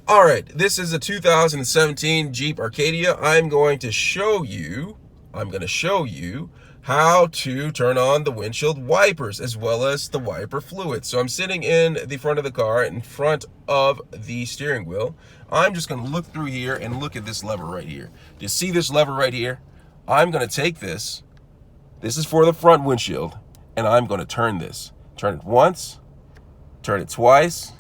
All right, this is a 2017 Jeep Acadia. I'm going to show you how to turn on the windshield wipers as well as the wiper fluid. So I'm sitting in the front of the car in front of the steering wheel. I'm just going to look through here and look at this lever right here. Do you see this lever right here? I'm going to take this. This is for the front windshield, and I'm going to turn this. Turn it once, turn it twice.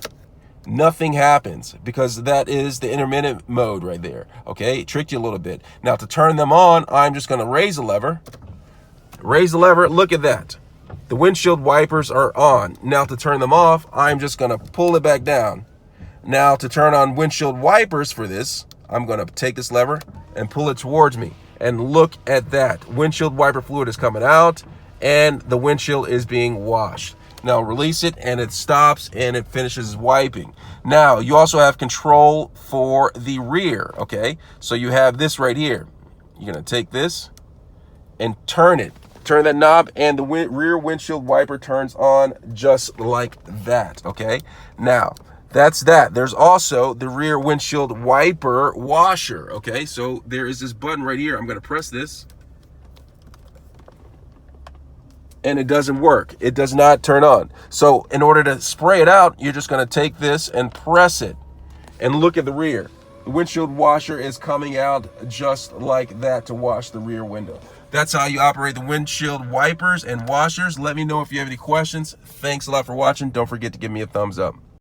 Nothing happens because that is the intermittent mode right there. Okay, it tricked you a little bit. Now to turn them on, I'm just going to raise the lever. Raise the lever. Look at that. The windshield wipers are on. Now to turn them off, I'm just going to pull it back down. Now to turn on windshield wipers for this, I'm going to take this lever and pull it towards me. And look at that. Windshield wiper fluid is coming out and the windshield is being washed. Now release it and it stops and it finishes wiping. Now you also have control for the rear, okay? So you have this right here. You're gonna take this and turn it. Turn that knob and the rear windshield wiper turns on just like that, okay? Now, that's that. There's also the rear windshield wiper washer, okay? So there is this button right here. I'm gonna press this. And it doesn't work. It does not turn on. So in order to spray it out, you're just going to take this and press it. And look at the rear. The windshield washer is coming out just like that to wash the rear window. That's how you operate the windshield wipers and washers. Let me know if you have any questions. Thanks a lot for watching. Don't forget to give me a thumbs up.